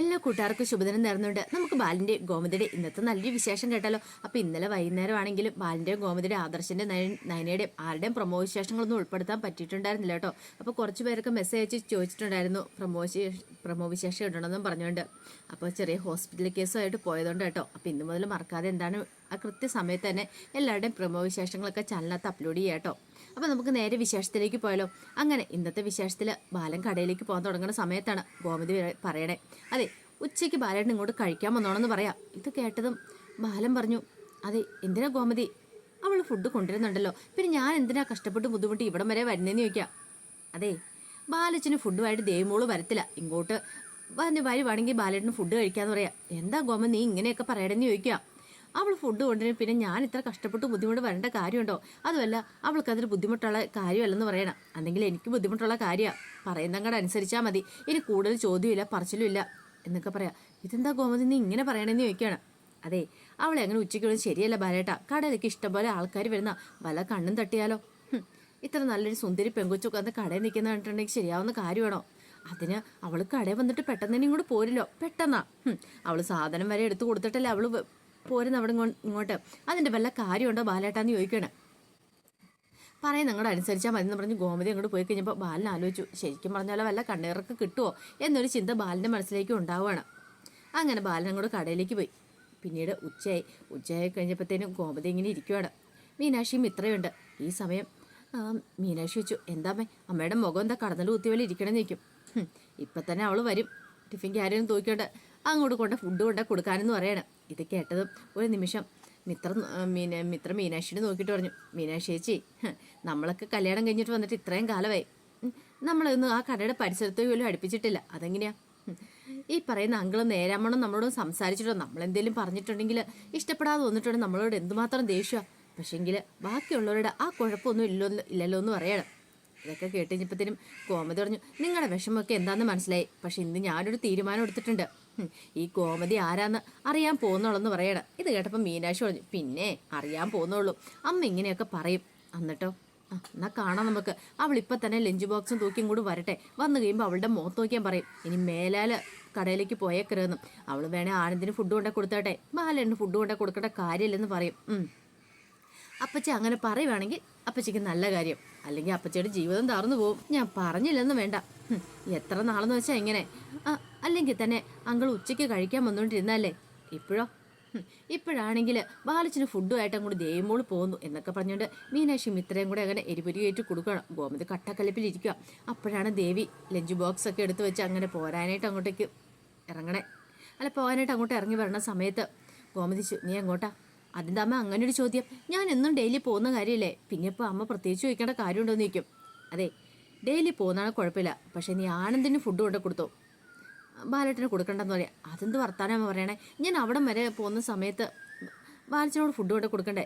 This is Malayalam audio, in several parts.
എല്ലാ കൂട്ടുകാർക്കും ശുഭദിനം നേർന്നുണ്ട്. നമുക്ക് ബാലിന്റെ ഗോമതിയുടെ ഇന്നത്തെ നല്ലൊരു വിശേഷം കേട്ടാലോ. അപ്പൊ ഇന്നലെ വൈകുന്നേരം ആണെങ്കിലും ബാലിന്റെയും ഗോമതിയുടെ ആദർശന്റെ നയനയുടെയും ആരുടെയും പ്രമോ വിശേഷങ്ങളൊന്നും ഉൾപ്പെടുത്താൻ പറ്റിയിട്ടുണ്ടായിരുന്നില്ല കേട്ടോ. അപ്പൊ കുറച്ച് പേരൊക്കെ മെസ്സേജ് അയച്ച് ചോദിച്ചിട്ടുണ്ടായിരുന്നു പ്രമോ വിശേഷം ഇടണമെന്നും പറഞ്ഞുകൊണ്ട്. അപ്പോൾ ചെറിയ ഹോസ്പിറ്റൽ കേസുമായിട്ട് പോയതുകൊണ്ട് കേട്ടോ. അപ്പൊ ഇന്ന് മുതൽ മറക്കാതെ എന്താണ് ആ കൃത്യസമയത്ത് തന്നെ എല്ലാവരുടെയും പ്രമോ വിശേഷങ്ങളൊക്കെ ചാനലിനകത്ത് അപ്ലോഡ് ചെയ്യാം കേട്ടോ. അപ്പോൾ നമുക്ക് നേരെ വിശേഷത്തിലേക്ക് പോയാലോ. അങ്ങനെ ഇന്നത്തെ വിശേഷത്തിൽ ബാലൻ കടയിലേക്ക് പോകാൻ തുടങ്ങുന്ന സമയത്താണ് ഗോമതി പറയണേ, അതെ ഉച്ചയ്ക്ക് ബാലേട്ടൻ ഇങ്ങോട്ട് കഴിക്കാൻ വന്നോണെന്ന് പറയാം. ഇത് കേട്ടതും ബാലൻ പറഞ്ഞു, അതെ എന്തിനാ ഗോമതി, അവൾ ഫുഡ് കൊണ്ടുവരുന്നുണ്ടല്ലോ, പിന്നെ ഞാൻ എന്തിനാ കഷ്ടപ്പെട്ട് ബുദ്ധിമുട്ടി ഇവിടം വരെ വരുന്നതെന്ന് ചോദിക്കാം. അതെ ബാലച്ചന് ഫുഡുമായിട്ട് ദേവമോള് വരത്തില്ല, ഇങ്ങോട്ട് വരുവാണെങ്കിൽ ബാലേട്ടന് ഫുഡ് കഴിക്കാന്ന് പറയാം. എന്താ ഗോമതി നീ ഇങ്ങനെയൊക്കെ പറയണമെന്ന് ചോദിക്കാം. അവൾ ഫുഡ് കൊണ്ടുവരും, പിന്നെ ഞാൻ ഇത്ര കഷ്ടപ്പെട്ട് ബുദ്ധിമുട്ട് വരേണ്ട കാര്യമുണ്ടോ? അതുമല്ല അവൾക്കതൊരു ബുദ്ധിമുട്ടുള്ള കാര്യമല്ലെന്ന് പറയണം. അല്ലെങ്കിൽ എനിക്ക് ബുദ്ധിമുട്ടുള്ള കാര്യമാണ്, പറയുന്നങ്ങടെ അനുസരിച്ചാൽ മതി, ഇനി കൂടുതൽ ചോദ്യമില്ല പറച്ചിലും ഇല്ല എന്നൊക്കെ പറയാം. ഇതെന്താ ഗോമതി നീ ഇങ്ങനെ പറയണമെന്ന് ചോദിക്കുകയാണ്. അതെ അവളെ അങ്ങനെ ഉച്ചയ്ക്ക് ശരിയല്ല ബാലേട്ടാ, കടയിലേക്ക് ഇഷ്ടംപോലെ ആൾക്കാർ വരുന്ന വല്ല കണ്ണും തട്ടിയാലോ. ഇത്ര നല്ലൊരു സുന്ദരി പെങ്കൊച്ചൊക്കെ അന്ന് കടയിൽ നിൽക്കുന്ന കണ്ടിട്ടുണ്ടെങ്കിൽ ശരിയാവുന്ന കാര്യമാണോ? അതിന് അവൾ കടയിൽ വന്നിട്ട് പെട്ടെന്ന് തന്നെ ഇങ്ങോട്ട് പോരില്ലോ, പെട്ടെന്നാ അവൾ സാധനം വരെ എടുത്തു കൊടുത്തിട്ടല്ലേ അവള് പോരുന്ന അവിടെ ഇങ്ങോട്ട്, അതിൻ്റെ വല്ല കാര്യമുണ്ടോ ബാലേട്ടാന്ന് ചോദിക്കണം. പറയാൻ നിങ്ങളുടെ അനുസരിച്ചാൽ മതി എന്ന് പറഞ്ഞ് ഗോമതി അങ്ങോട്ട് പോയി കഴിഞ്ഞപ്പോൾ ബാലൻ ആലോചിച്ചു, ശരിക്കും പറഞ്ഞാലോ വല്ല കണ്ണീർക്ക് കിട്ടുമോ എന്നൊരു ചിന്ത ബാലൻ്റെ മനസ്സിലേക്ക് ഉണ്ടാവുകയാണ്. അങ്ങനെ ബാലൻ അങ്ങോട്ട് കടയിലേക്ക് പോയി. പിന്നീട് ഉച്ചയായി കഴിഞ്ഞപ്പോഴത്തേനും ഗോമതി ഇങ്ങനെ ഇരിക്കുവാണ്. മീനാക്ഷിയും ഇത്രയുണ്ട്. ഈ സമയം മീനാക്ഷി വെച്ചു, എന്താമ്മേ അമ്മയുടെ മുഖം എന്താ കടന്നൽ കുത്തിവല്ല ഇരിക്കണമെന്ന് ചോദിക്കും. ഇപ്പം തന്നെ അവൾ വരും, ടിഫിൻ ക്യാരിയൊന്നും തൂക്കിയോണ്ട് അങ്ങോട്ട് കൊണ്ട് ഫുഡ് കൊണ്ടേ കൊടുക്കാനെന്ന് പറയണം. ഇത് കേട്ടതും ഒരു നിമിഷം മിത്ര മീനാക്ഷിനെ നോക്കിയിട്ട് പറഞ്ഞു, മീനാക്ഷി ചേച്ചി നമ്മളൊക്കെ കല്യാണം കഴിഞ്ഞിട്ട് വന്നിട്ട് ഇത്രയും കാലമായി, നമ്മളൊന്നും ആ കടയുടെ പരിസരത്ത് പോലും അടുപ്പിച്ചിട്ടില്ല. അതെങ്ങനെയാ ഈ പറയുന്ന അങ്കിളും നേരാമണം നമ്മളോട് സംസാരിച്ചിട്ടോ നമ്മളെന്തെങ്കിലും പറഞ്ഞിട്ടുണ്ടെങ്കിൽ ഇഷ്ടപ്പെടാതെ വന്നിട്ടുണ്ടെങ്കിൽ നമ്മളോട് എന്തുമാത്രം ദേഷ്യമാണ്, പക്ഷേങ്കിൽ ബാക്കിയുള്ളവരുടെ ആ കുഴപ്പമൊന്നും ഇല്ലല്ലോ എന്ന് പറയണം. ഇതൊക്കെ കേട്ടുകഴിഞ്ഞപ്പോഴത്തേനും ഗോമതി പറഞ്ഞു, നിങ്ങളുടെ വിഷമമൊക്കെ എന്താണെന്ന് മനസ്സിലായി, പക്ഷെ ഇന്ന് ഞാനൊരു തീരുമാനം എടുത്തിട്ടുണ്ട്, ഈ ഗോമതി ആരാന്ന് അറിയാൻ പോകുന്നുള്ളെന്ന് പറയണം. ഇത് കേട്ടപ്പോൾ മീനാക്ഷി പറഞ്ഞു, പിന്നെ അറിയാൻ പോകുന്നുള്ളൂ, അമ്മ ഇങ്ങനെയൊക്കെ പറയും, എന്നിട്ടോ എന്നാൽ കാണാം നമുക്ക്. അവളിപ്പോൾ തന്നെ ലഞ്ച് ബോക്സും തൂക്കി ഇങ്ങോട്ട് വരട്ടെ, വന്നു കഴിയുമ്പോൾ അവളുടെ മുഖത്ത് നോക്കിയാൻ പറയും, ഇനി മേലാൽ കടയിലേക്ക് പോയേക്കരുതെന്നും, അവൾ വേണേൽ ആനന്ദിന് ഫുഡ് കൊണ്ടേ കൊടുത്തേട്ടെ, ബാലന് ഫുഡ് കൊണ്ടേ കൊടുക്കേണ്ട കാര്യമില്ലെന്ന് പറയും. അപ്പച്ചി അങ്ങനെ പറയുവാണെങ്കിൽ അപ്പച്ചിക്ക് നല്ല കാര്യം, അല്ലെങ്കിൽ അപ്പച്ചിയുടെ ജീവിതം താർന്നു പോവും. ഞാൻ പറഞ്ഞില്ലെന്ന് വേണ്ട, എത്ര നാളെന്ന് വെച്ചാൽ ഇങ്ങനെ, അല്ലെങ്കിൽ തന്നെ അങ്കിൾ ഉച്ചയ്ക്ക് കഴിക്കാൻ വന്നുകൊണ്ടിരുന്നല്ലേ, ഇപ്പോഴാണെങ്കിൽ ബാലച്ചിന് ഫുഡുമായിട്ട് അങ്ങോട്ട് ദേവമോള് പോകുന്നു എന്നൊക്കെ പറഞ്ഞുകൊണ്ട് മീനാക്ഷിയും ഇത്രയും കൂടെ അങ്ങനെ എരിപൊരി കയറ്റി കൊടുക്കണം. ഗോമതി കട്ടക്കലിപ്പിലിരിക്കുക. അപ്പോഴാണ് ദേവി ലഞ്ച് ബോക്സ് ഒക്കെ എടുത്ത് വെച്ച് അങ്ങനെ പോരാനായിട്ട് അങ്ങോട്ടേക്ക് പോകാനായിട്ട് അങ്ങോട്ട് ഇറങ്ങി വരണ സമയത്ത് ഗോമതി, നീ എങ്ങോട്ടാ? അതിൻ്റെ അമ്മ അങ്ങനെ ഒരു ചോദ്യം, ഞാൻ എന്നും ഡെയിലി പോകുന്ന കാര്യമില്ലേ, പിന്നെ ഇപ്പോൾ അമ്മ പ്രത്യേകിച്ച് ചോദിക്കേണ്ട കാര്യമുണ്ടോയെന്ന് ചോദിക്കും. അതെ ഡെയിലി പോകുന്നതാണ് കുഴപ്പമില്ല, പക്ഷേ നീ ആനന്ദിന് ഫുഡ് കൊണ്ട് കൊടുത്തോ, ബാലേട്ടന് കൊടുക്കണ്ടെന്ന് പറയാം. അതെന്ത് വർത്താനം അമ്മ പറയണേ, ഞാൻ അവിടം വരെ പോകുന്ന സമയത്ത് ബാലച്ചനോട് ഫുഡ് കൊണ്ട് കൊടുക്കണ്ടേ?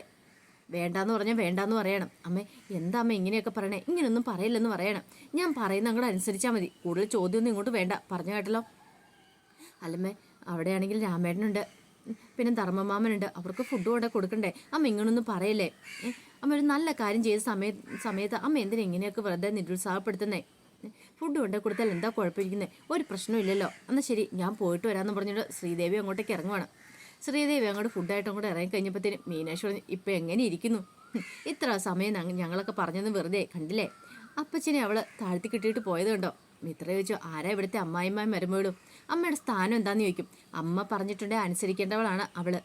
വേണ്ടാന്ന് പറഞ്ഞാൽ വേണ്ടാന്ന് പറയണം. അമ്മേ എന്താ അമ്മ ഇങ്ങനെയൊക്കെ പറയണേ, ഇങ്ങനെയൊന്നും പറയില്ലെന്ന് പറയണം. ഞാൻ പറയുന്ന അങ്ങോട്ട് അനുസരിച്ചാൽ മതി, കൂടുതൽ ചോദ്യമൊന്നും ഇങ്ങോട്ട് വേണ്ട, പറഞ്ഞു കേട്ടല്ലോ. അല്ലമ്മേ അവിടെയാണെങ്കിൽ രാമേട്ടനുണ്ട്, പിന്നെ ധർമ്മമാമനുണ്ട്, അവർക്ക് ഫുഡ് കൊണ്ടേ കൊടുക്കണ്ടേ, അമ്മ ഇങ്ങനൊന്നും പറയല്ലേ. അമ്മ ഒരു നല്ല കാര്യം ചെയ്ത സമയത്ത് അമ്മ എന്തിനാ ഇങ്ങനെയൊക്കെ വെറുതെ നിരുത്സാഹപ്പെടുത്തുന്നേ? ഫുഡ് കൊണ്ടേ കൊടുത്താൽ എന്താ കുഴപ്പമിരിക്കുന്നത്, ഒരു പ്രശ്നവും ഇല്ലല്ലോ. എന്നാൽ ശരി ഞാൻ പോയിട്ട് വരാമെന്ന് പറഞ്ഞിട്ട് ശ്രീദേവി അങ്ങോട്ടേക്ക് ഇറങ്ങുവാണ്. ശ്രീദേവി അങ്ങോട്ട് ഫുഡായിട്ട് അങ്ങോട്ട് ഇറങ്ങി കഴിഞ്ഞപ്പോഴത്തേനും മീനാക്ഷി പറഞ്ഞു, ഇപ്പം എങ്ങനെ ഇരിക്കുന്നു? ഇത്ര സമയം ഞങ്ങളൊക്കെ പറഞ്ഞൊന്നും വെറുതെ കണ്ടില്ലേ? അപ്പച്ചനെ അവൾ താഴ്ത്തി കിട്ടിയിട്ട് പോയത് കണ്ടോ? മിത്ര ചോദിച്ചു, ആരാ ഇവിടുത്തെ അമ്മായിമായും മരുമകളും? അമ്മയുടെ സ്ഥാനം എന്താന്ന് ചോദിക്കും. അമ്മ പറഞ്ഞിട്ടുണ്ടെങ്കിൽ അനുസരിക്കേണ്ടവളാണ് അവള്.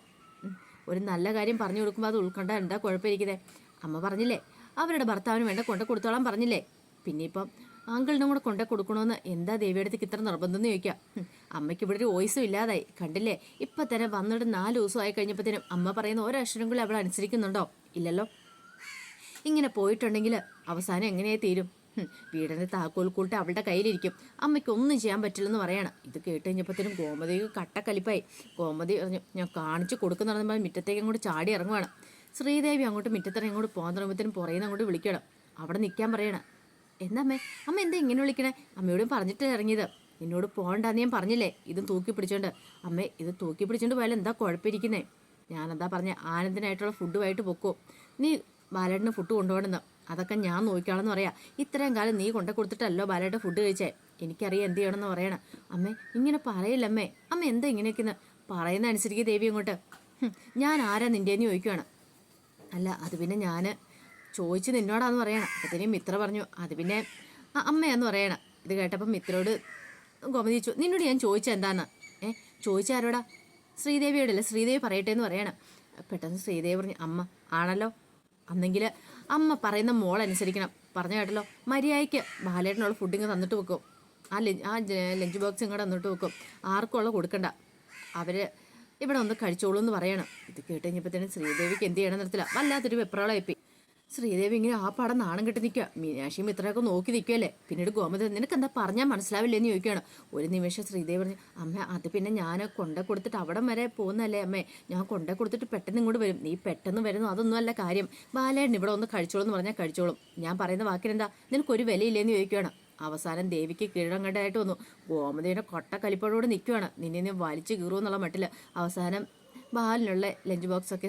ഒരു നല്ല കാര്യം പറഞ്ഞു കൊടുക്കുമ്പോൾ അത് ഉൾക്കൊണ്ട എന്താ കുഴപ്പമിരിക്കുന്നത്? അമ്മ പറഞ്ഞില്ലേ അവരുടെ ഭർത്താവിന് വേണ്ട കൊണ്ടു കൊടുത്തോളാൻ പറഞ്ഞില്ലേ, പിന്നെ ഇപ്പം അങ്കിളിനും കൂടെ കൊണ്ടു കൊടുക്കണമെന്ന് എന്താ ദേവിയടുത്തേക്ക് ഇത്ര നിർബന്ധം എന്ന് ചോദിക്കാം. അമ്മയ്ക്ക് ഇവിടെ ഒരു വോയിസും ഇല്ലാതായി കണ്ടില്ലേ, ഇപ്പം തന്നെ വന്നിട്ട് 4 ദിവസമായി കഴിഞ്ഞപ്പോഴത്തേനും അമ്മ പറയുന്ന ഒരക്ഷരങ്ങളും അവൾ അനുസരിക്കുന്നുണ്ടോ? ഇല്ലല്ലോ. ഇങ്ങനെ പോയിട്ടുണ്ടെങ്കിൽ അവസാനം എങ്ങനെയായി തീരും? വീടിൻ്റെ താക്കോൽ കൂട്ട് അവളുടെ കയ്യിലിരിക്കും, അമ്മയ്ക്ക് ഒന്നും ചെയ്യാൻ പറ്റില്ലെന്ന് പറയണം. ഇത് കേട്ട് കഴിഞ്ഞപ്പോഴത്തേനും ഗോമതി കട്ടക്കലിപ്പായി. ഗോമതി പറഞ്ഞു, ഞാൻ കാണിച്ചു കൊടുക്കുന്നുണ്ടെന്ന് മുറ്റത്തേക്ക് അങ്ങോട്ട് ചാടി ഇറങ്ങുവാണ്. ശ്രീദേവി അങ്ങോട്ട് മുറ്റത്തിറങ്ങി അങ്ങോട്ട് പോകാൻ തുടങ്ങുമ്പോഴത്തേനും പുറയുന്ന അങ്ങോട്ട് വിളിക്കണം, അവിടെ നിൽക്കാൻ പറയണം. എന്താ അമ്മ എന്താ ഇങ്ങനെ വിളിക്കണേ? അമ്മയോടും പറഞ്ഞിട്ട് ഇറങ്ങിയത്, എന്നോട് പോകണ്ടെന്ന് ഞാൻ പറഞ്ഞില്ലേ? ഇതും തൂക്കി പിടിച്ചോണ്ട്. അമ്മേ ഇത് തൂക്കി പിടിച്ചോണ്ട് പോയാലും എന്താ കുഴപ്പമിരിക്കുന്നേ? ഞാനെന്താ പറഞ്ഞ, ആനന്ദിനായിട്ടുള്ള ഫുഡുമായിട്ട് പൊക്കോ, നീ ബാലേട്ടന് ഫുഡ് കൊണ്ടുപോകണമെന്ന്, അതൊക്കെ ഞാൻ നോക്കിക്കാളെന്ന് പറയാം. ഇത്രയും കാലം നീ കൊണ്ടു കൊടുത്തിട്ടല്ലോ ബാലേട്ടൻ ഫുഡ് കഴിച്ചേ, എനിക്കറിയാം എന്ത് ചെയ്യണമെന്ന് പറയണം. അമ്മേ ഇങ്ങനെ പറയില്ല അമ്മേ, അമ്മ എന്താ ഇങ്ങനെയൊക്കെ പറയുന്ന അനുസരിക്കുക ദേവി അങ്ങോട്ട്. ഞാൻ ആരാ നിൻ്റെന്ന് ചോദിക്കുകയാണ്. അല്ല അത് പിന്നെ ഞാൻ ചോദിച്ച് നിന്നോടാന്ന് പറയണം. അപ്പത്തേനും മിത്ര പറഞ്ഞു അത് പിന്നെ അമ്മയാന്ന് പറയണം. ഇത് കേട്ടപ്പം മിത്രയോട് ഗോമതി ചോദിച്ചു, നിന്നോട് ഞാൻ ചോദിച്ചത് എന്താന്ന്? ചോദിച്ചാരോടാ? ശ്രീദേവിയോടല്ലേ, ശ്രീദേവി പറയട്ടെ എന്ന് പറയണം. പെട്ടെന്ന് ശ്രീദേവി പറഞ്ഞു, അമ്മ ആണല്ലോ, അന്നെങ്കിൽ അമ്മ പറയുന്ന മോളനുസരിക്കണം. പറഞ്ഞു കേട്ടല്ലോ, മര്യാദയ്ക്ക് ബാലേട്ടനുള്ള ഫുഡിങ് തന്നിട്ട് വെക്കും. ആ ലഞ്ച് ബോക്സ് ഇങ്ങോട്ട് തന്നിട്ട് വെക്കും. ആർക്കുള്ള കൊടുക്കണ്ട, അവർ ഇവിടെ ഒന്ന് കഴിച്ചോളൂ എന്ന് പറയണം. ഇത് കേട്ട് കഴിഞ്ഞപ്പോഴത്തേനും ശ്രീദേവിക്ക് എന്ത് ചെയ്യണം നിർത്തില്ല, വല്ലാത്തൊരു വെപ്രാളായിപ്പോയി. ശ്രീദേവി ഇങ്ങനെ ആ പടം നാണം കെട്ടി നിൽക്കുക. മീനാക്ഷിയും ഇത്രയൊക്കെ നോക്കി നിൽക്കുകയല്ലേ. പിന്നീട് ഗോമതി നിനക്ക് എന്താ പറഞ്ഞാൽ മനസ്സിലാവില്ലേ എന്ന് ചോദിക്കുകയാണ്. ഒരു നിമിഷം ശ്രീദേവി പറഞ്ഞു, അമ്മ അത് പിന്നെ ഞാൻ കൊണ്ടു കൊടുത്തിട്ട് അവിടം വരെ പോകുന്നല്ലേ അമ്മേ, ഞാൻ കൊണ്ടു കൊടുത്തിട്ട് പെട്ടെന്ന് ഇങ്ങോട്ട് വരും. നീ പെട്ടെന്ന് വരുന്നു അതൊന്നും അല്ല കാര്യം. ബാലേട്ടൻ ഇവിടെ ഒന്ന് കഴിച്ചോളൂ എന്ന് പറഞ്ഞാൽ കഴിച്ചോളും. ഞാൻ പറയുന്ന വാക്കിനെന്താ നിനക്കൊരു വിലയില്ലേന്ന് ചോദിക്കുകയാണ്. അവസാനം ദേവിക്ക് കീഴടങ്ങേണ്ടതായിട്ട് വന്നു. ഗോമതിയുടെ കൊട്ട കലിപ്പോടോട് നിൽക്കുകയാണ്. നിന്നെ വലിച്ചു കീറുമെന്നുള്ള മട്ടിൽ അവസാനം ബാലിനുള്ള ലഞ്ച് ബോക്സൊക്കെ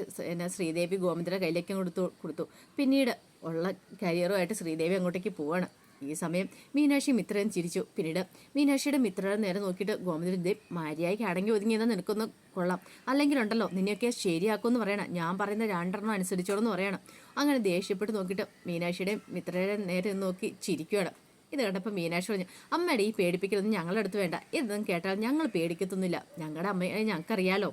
ശ്രീദേവി ഗോമതിയുടെ കയ്യിലേക്ക് കൊടുത്തു. പിന്നീട് ഉള്ള കരിയറുമായിട്ട് ശ്രീദേവി അങ്ങോട്ടേക്ക് പോവാണ്. ഈ സമയം മീനാക്ഷി മിത്രയും ചിരിച്ചു. പിന്നീട് മീനാക്ഷിയുടെ മിത്രയുടെ നേരെ നോക്കിയിട്ട് ഗോമതി ദേ മര്യാദയ്ക്ക് അടങ്ങി ഒതുങ്ങിയെന്നാൽ നിനക്കൊന്ന് കൊള്ളാം, അല്ലെങ്കിലുണ്ടല്ലോ നിന്നെയൊക്കെ ശരിയാക്കുമെന്ന് പറയണം. ഞാൻ പറയുന്ന 2 അനുസരിച്ചോളെന്ന് പറയണം. അങ്ങനെ ദേഷ്യപ്പെട്ട് നോക്കിയിട്ട് മീനാക്ഷിയുടെ മിത്രയുടെ നേരെ നോക്കി ചിരിക്കുകയാണ്. ഇത് കണ്ടപ്പോൾ മീനാക്ഷി പറഞ്ഞു, അമ്മയുടെ ഈ പേടിപ്പിക്കലൊന്നും ഞങ്ങളുടെ അടുത്ത് വേണ്ട. ഇതൊന്നും കേട്ടാൽ ഞങ്ങൾ പേടിക്കത്തൊന്നുമില്ല, ഞങ്ങളുടെ അമ്മയെ ഞങ്ങൾക്കറിയാലോ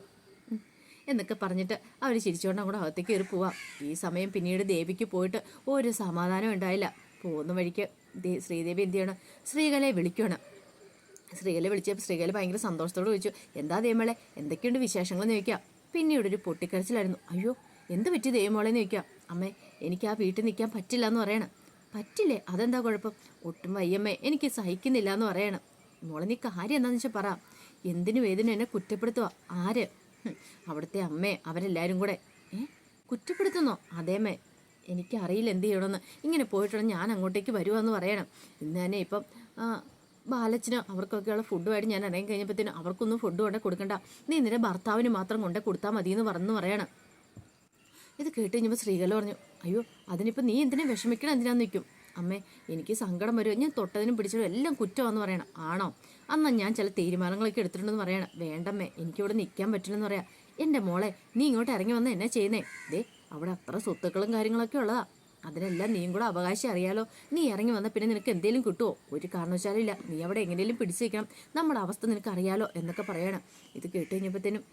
എന്നൊക്കെ പറഞ്ഞിട്ട് അവർ ചിരിച്ചുകൊണ്ട് അങ്ങോട്ട് അകത്തേക്ക് കയറി പോവാം. ഈ സമയം പിന്നീട് ദേവിക്ക് പോയിട്ട് ഒരു സമാധാനം ഉണ്ടായില്ല. പോകുന്ന വഴിക്ക് ശ്രീദേവി എന്ത് ചെയ്യണം, ശ്രീകലയെ വിളിക്കുകയാണ്. ശ്രീകലയെ വിളിച്ചപ്പോൾ ശ്രീകല ഭയങ്കര സന്തോഷത്തോട് ചോദിച്ചു, എന്താ ദേവമോളെ എന്തൊക്കെയുണ്ട് വിശേഷങ്ങളെന്ന് ചോദിക്കാം. പിന്നീട് ഒരു പൊട്ടിക്കരച്ചിലായിരുന്നു. അയ്യോ എന്ത് പറ്റി ദേവമോളെന്ന് ചോദിക്കാം. അമ്മേ എനിക്ക് ആ വീട്ടിൽ നിൽക്കാൻ പറ്റില്ല എന്ന് പറയണം. പറ്റില്ലേ? അതെന്താ കുഴപ്പം? ഒട്ടും വയ്യമ്മേ, എനിക്ക് സഹിക്കുന്നില്ല എന്ന് പറയണം. മോളെ നീ കാര്യം എന്താണെന്ന് വെച്ചാൽ പറ. എന്തിനും ഏതിനും എന്നെ കുറ്റപ്പെടുത്തുക? ആര്? അവിടുത്തെ അമ്മേ അവരെല്ലാവരും കൂടെ. കുറ്റപ്പെടുത്തുന്നോ? അതേമ്മേ, എനിക്കറിയില്ല എന്ത് ചെയ്യണമെന്ന്. ഇങ്ങനെ പോയിട്ടുണ്ടെങ്കിൽ ഞാൻ അങ്ങോട്ടേക്ക് വരുവാന്ന് പറയണം. ഇന്ന് തന്നെ ഇപ്പം ബാലച്ചനും അവർക്കൊക്കെയുള്ള ഫുഡുമായിട്ട് ഞാൻ ഇറങ്ങി കഴിഞ്ഞപ്പോഴത്തേനും അവർക്കൊന്നും ഫുഡ് കൊണ്ടേ കൊടുക്കണ്ട, നീ നിന്റെ ഭർത്താവിന് മാത്രം കൊണ്ടേ കൊടുത്താൽ മതിയെന്ന് പറഞ്ഞു പറയണം. ഇത് കേട്ട് കഴിഞ്ഞപ്പോൾ ശ്രീകല പറഞ്ഞു, അയ്യോ അതിനിപ്പോൾ നീ എന്തിനാ വിഷമിക്കണം, എന്തിനാന്ന് നിൽക്കും. അമ്മേ എനിക്ക് സങ്കടം വരുമോ, ഞാൻ തൊട്ടതിനും പിടിച്ചതും എല്ലാം കുറ്റമാണെന്ന് പറയണം. ആണോ? എന്നാൽ ഞാൻ ചില തീരുമാനങ്ങളൊക്കെ എടുത്തിട്ടുണ്ടെന്ന് പറയണം. വേണ്ടമ്മേ എനിക്കിവിടെ നിൽക്കാൻ പറ്റില്ലെന്ന് പറയാം. എൻ്റെ മോളെ നീ ഇങ്ങോട്ട് ഇറങ്ങി വന്ന് എന്നാ ചെയ്യുന്നേ? ദേ അവിടെ അത്ര സ്വത്തുക്കളും കാര്യങ്ങളൊക്കെ ഉള്ളതാ, അതിനെല്ലാം നീയും കൂടെ അവകാശം അറിയാലോ. നീ ഇറങ്ങി വന്നാൽ പിന്നെ നിനക്ക് എന്തെങ്കിലും കിട്ടുമോ? ഒരു കാരണവശാലും ഇല്ല, നീ അവിടെ എങ്ങനെയും പിടിച്ചു വയ്ക്കണം, നമ്മുടെ അവസ്ഥ നിനക്ക് അറിയാലോ എന്നൊക്കെ പറയണം. ഇത് കേട്ട് കഴിഞ്ഞപ്പോഴത്തേനും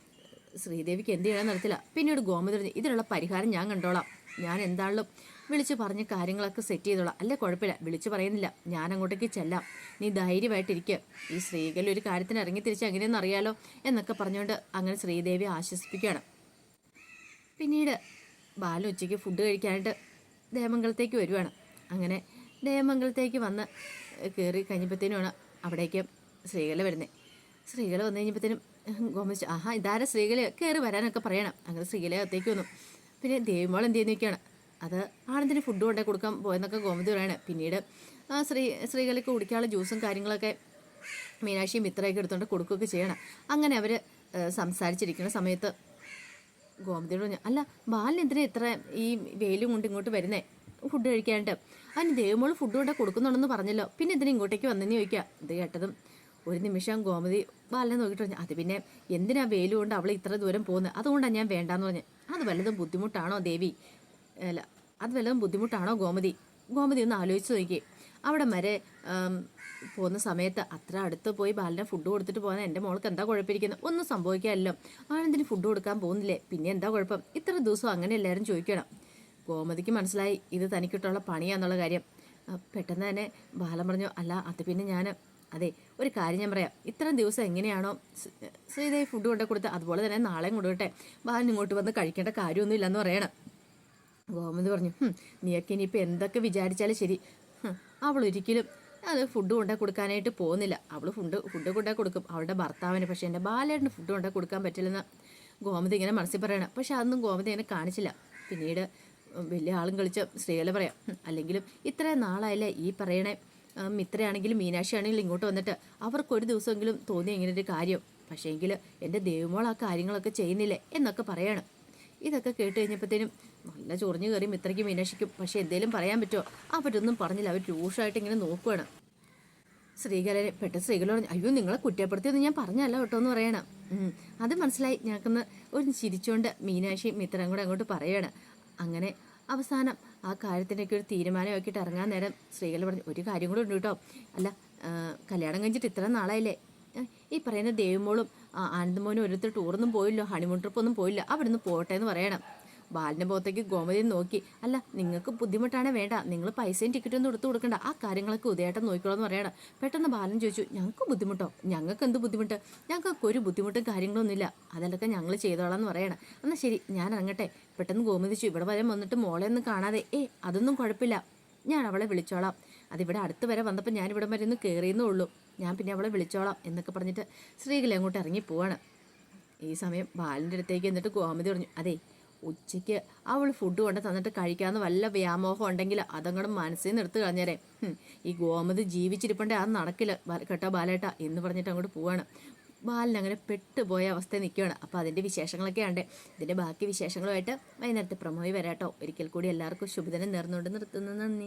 ശ്രീദേവിക്ക് എന്ത് ചെയ്യണമെന്ന് അറിയത്തില്ല. പിന്നീട് ഗോമതി പറഞ്ഞു, ഇതിനുള്ള പരിഹാരം ഞാൻ കണ്ടോളാം, ഞാൻ എന്താണെങ്കിലും വിളിച്ച് പറഞ്ഞ് കാര്യങ്ങളൊക്കെ സെറ്റ് ചെയ്തോളാം. അല്ലേ കുഴപ്പമില്ല, വിളിച്ച് പറയുന്നില്ല, ഞാൻ അങ്ങോട്ടേക്ക് ചെല്ലാം, നീ ധൈര്യമായിട്ടിരിക്കുക. ഈ സ്ത്രീകൾ ഒരു കാര്യത്തിന് ഇറങ്ങി തിരിച്ച് എങ്ങനെയെന്ന് അറിയാലോ എന്നൊക്കെ പറഞ്ഞുകൊണ്ട് അങ്ങനെ ശ്രീദേവി ആശ്വസിപ്പിക്കുകയാണ്. പിന്നീട് ബാലു ഉച്ചയ്ക്ക് ഫുഡ് കഴിക്കാനായിട്ട് ദേവമംഗലത്തേക്ക് വരുവാണ്. അങ്ങനെ ദേവമംഗലത്തേക്ക് വന്ന് കയറി കഴിഞ്ഞപ്പോഴത്തേനുമാണ് അവിടേക്ക് ശ്രീകല വരുന്നത്. ശ്രീകല വന്നു കഴിഞ്ഞപ്പോഴത്തേനും ഗോമതി ആഹാ ഇതാരെ ശ്രീകല കയറി വരാനൊക്കെ പറയണം. അങ്ങനെ ശ്രീകല അകത്തേക്ക് വന്നു. പിന്നെ ദേവിമോൾ എന്ത് ചെയ്യുന്നൊക്കെയാണ്, അത് ആനന്ദിന് ഫുഡ് കൊണ്ടേ കൊടുക്കാൻ പോയെന്നൊക്കെ ഗോമതി പറയാണ്. പിന്നീട് ശ്രീകലയ്ക്ക് കുടിക്കാനുള്ള ജ്യൂസും കാര്യങ്ങളൊക്കെ മീനാക്ഷിയും മിത്രയൊക്കെ എടുത്തുകൊണ്ട് കൊടുക്കുകയൊക്കെ ചെയ്യണം. അങ്ങനെ അവർ സംസാരിച്ചിരിക്കുന്ന സമയത്ത് ഗോമതിയോട് പറഞ്ഞു, അല്ല ബാലിന് എന്തിനാ ഇത്ര ഈ വെയിലും കൊണ്ട് ഇങ്ങോട്ട് വരുന്നേ ഫുഡ് കഴിക്കാനായിട്ട്? അതിന് ദേവമോൾ ഫുഡ് കൊണ്ടേ കൊടുക്കുന്നുണ്ടെന്ന് പറഞ്ഞല്ലോ, പിന്നെ എന്തിനാ ഇങ്ങോട്ടേക്ക് വന്നെന്ന് ചോദിക്കുക. ഇത് കേട്ടതും ഒരു നിമിഷം ഗോമതി ബാലിനെ നോക്കിയിട്ട് പറഞ്ഞു, അത് പിന്നെ എന്തിനാ വെയിൽ കൊണ്ട് അവൾ ഇത്ര ദൂരം പോകുന്നത്, അതുകൊണ്ടാണ് ഞാൻ വേണ്ടാന്ന് പറഞ്ഞു. അത് വല്ലതും ബുദ്ധിമുട്ടാണോ ദേവി? അല്ല അത് വല്ലതും ബുദ്ധിമുട്ടാണോ ഗോമതി? ഗോമതി ഒന്ന് ആലോചിച്ച് നോക്കി. അവിടെ വരെ പോകുന്ന സമയത്ത് അത്ര അടുത്ത് പോയി ബാലിനെ ഫുഡ് കൊടുത്തിട്ട് പോകാൻ എൻ്റെ മോൾക്ക് എന്താ കുഴപ്പമിരിക്കുന്നത്? ഒന്നും സംഭവിക്കാമല്ലോ, ആനന്ദിന് ഫുഡ് കൊടുക്കാൻ പോകുന്നില്ലേ, പിന്നെ എന്താ കുഴപ്പം? ഇത്ര ദിവസം അങ്ങനെ എല്ലാവരും ചോദിക്കണം. ഗോമതിക്ക് മനസ്സിലായി ഇത് തനിക്കിട്ടുള്ള പണിയാന്നുള്ള കാര്യം. പെട്ടെന്ന് തന്നെ ബാലൻ പറഞ്ഞു, അല്ല അത് പിന്നെ ഞാൻ അതെ ഒരു കാര്യം ഞാൻ പറയാം, ഇത്രയും ദിവസം എങ്ങനെയാണോ ശ്രീദേവി ഫുഡ് കൊണ്ടു കൊടുത്ത് അതുപോലെ തന്നെ നാളെയും കൊണ്ടുവിട്ടെ, ബാലൻ ഇങ്ങോട്ട് വന്ന് കഴിക്കേണ്ട കാര്യമൊന്നും ഇല്ലെന്ന് പറയണം. ഗോമതി പറഞ്ഞു, നീയൊക്കെ ഇനിയിപ്പോൾ എന്തൊക്കെ വിചാരിച്ചാലും ശരി, അവൾ ഒരിക്കലും അത് ഫുഡ് കൊണ്ടു കൊടുക്കാനായിട്ട് പോകുന്നില്ല. അവൾ ഫുഡ് കൊണ്ടു കൊടുക്കും അവളുടെ ഭർത്താവിന്, പക്ഷേ എൻ്റെ ബാലേട്ടന് ഫുഡ് കൊണ്ടു കൊടുക്കാൻ പറ്റില്ലെന്ന് ഗോമതി ഇങ്ങനെ മനസ്സിൽ പറയണം. പക്ഷെ അതൊന്നും ഗോമതി അങ്ങനെ കാണിച്ചില്ല. പിന്നീട് വലിയ ആളും കളിച്ച് സ്ത്രീകളെ പറയാം, അല്ലെങ്കിലും ഇത്രയും നാളായല്ലേ ഈ പറയണേ മിത്രയാണെങ്കിലും മീനാക്ഷി ആണെങ്കിലും ഇങ്ങോട്ട് വന്നിട്ട് അവർക്കൊരു ദിവസമെങ്കിലും തോന്നി ഇങ്ങനെ ഒരു കാര്യം, പക്ഷേ എങ്കിൽ എൻ്റെ ദേവമോൾ ആ കാര്യങ്ങളൊക്കെ ചെയ്യുന്നില്ലേ എന്നൊക്കെ പറയാണ്. ഇതൊക്കെ കേട്ട് കഴിഞ്ഞപ്പോഴത്തേനും നല്ല ചൊറിഞ്ഞു കയറി മിത്രയ്ക്കും മീനാക്ഷിക്കും. പക്ഷേ എന്തേലും പറയാൻ പറ്റുമോ? അവരൊന്നും പറഞ്ഞില്ല, അവർ രൂക്ഷമായിട്ട് ഇങ്ങനെ നോക്കുകയാണ്. ശ്രീകലനെ പെട്ടെന്ന് ശ്രീകല പറഞ്ഞു, അയ്യോ നിങ്ങളെ കുറ്റപ്പെടുത്തിയൊന്നും ഞാൻ പറഞ്ഞല്ല കേട്ടോ എന്ന് പറയണം. അത് മനസ്സിലായി ഞങ്ങൾക്കൊന്ന് ഒരു ചിരിച്ചുകൊണ്ട് മീനാക്ഷി മിത്രം കൂടെ അങ്ങോട്ട് പറയണം. അങ്ങനെ അവസാനം ആ കാര്യത്തിനൊക്കെ ഒരു തീരുമാനമാക്കിയിട്ട് ഇറങ്ങാൻ നേരം ശ്രീകല പറഞ്ഞു, ഒരു കാര്യം കൂടെ ഉണ്ട് കേട്ടോ. അല്ല കല്യാണം കഴിഞ്ഞിട്ട് ഇത്ര നാളായില്ലേ, ഈ പറയുന്ന ദേവിമോളും ആനന്ദമോനും ഓരോരുത്തർ ടൂറൊന്നും പോയില്ലോ, ഹണിമൂൺ ട്രിപ്പൊന്നും പോയില്ല, അവിടെ നിന്ന് പോട്ടെ എന്ന് പറയണം. ബാലിൻ്റെ മുഖത്തേക്ക് ഗോമതി നോക്കി, അല്ല നിങ്ങൾക്ക് ബുദ്ധിമുട്ടാണേ വേണ്ട, നിങ്ങൾ പൈസയും ടിക്കറ്റൊന്നും എടുത്തു കൊടുക്കണ്ട, ആ കാര്യങ്ങളൊക്കെ ഉദയേട്ടൻ നോക്കിക്കോളെന്ന് പറയണം. പെട്ടെന്ന് ബാലൻ ചോദിച്ചു, ഞങ്ങൾക്ക് ബുദ്ധിമുട്ടോ? ഞങ്ങൾക്ക് എന്ത് ബുദ്ധിമുട്ട്? ഞങ്ങൾക്ക് ഒരു ബുദ്ധിമുട്ടും കാര്യങ്ങളൊന്നുമില്ല, അതെല്ലാം ഞങ്ങൾ ചെയ്തോളാം എന്ന് പറയണം. എന്നാൽ ശരി ഞാൻ ഇറങ്ങട്ടെ. പെട്ടെന്ന് ഗോമതിച്ചു, ഇവിടെ വരെ വന്നിട്ട് മോളെ ഒന്നും കാണാതെ, അതൊന്നും കുഴപ്പമില്ല, ഞാൻ അവളെ വിളിച്ചോളാം, അതിവിടെ അടുത്ത് വരെ വന്നപ്പോൾ ഞാനിവിടെ വരെ ഒന്ന് കയറിയെന്നേ ഉള്ളൂ, ഞാൻ പിന്നെ അവളെ വിളിച്ചോളാം എന്നൊക്കെ പറഞ്ഞിട്ട് ശ്രീകല അങ്ങോട്ട് ഇറങ്ങി പോവാണ്. ഈ സമയം ബാലിൻ്റെ അടുത്തേക്ക് എന്നിട്ട് ഗോമതി പറഞ്ഞു, അതെ ഉച്ചയ്ക്ക് അവൾ ഫുഡ് കൊണ്ട് തന്നിട്ട് കഴിക്കാമെന്ന് വല്ല വ്യാമോഹം ഉണ്ടെങ്കിൽ അതങ്ങോട്ട് മനസ്സിൽ നിന്ന് എടുത്ത് കളഞ്ഞേരെ, ഈ ഗോമതി ജീവിച്ചിരിപ്പണ്ടേ അത് നടക്കില്ല കേട്ടോ ബാലേട്ടാ എന്ന് പറഞ്ഞിട്ട് അങ്ങോട്ട് പോവാണ്. ബാലിന് അങ്ങനെ പെട്ടുപോയ അവസ്ഥ നിൽക്കുകയാണ്. അപ്പോൾ അതിൻ്റെ വിശേഷങ്ങളൊക്കെ ഉണ്ട്. ഇതിൻ്റെ ബാക്കി വിശേഷങ്ങളുമായിട്ട് വൈകുന്നേരത്തെ പ്രമോയി വരാട്ടോ. ഒരിക്കൽ കൂടി എല്ലാവർക്കും ശുഭദിനം നേർന്നുകൊണ്ട് നിർത്തുന്നു. നന്ദി.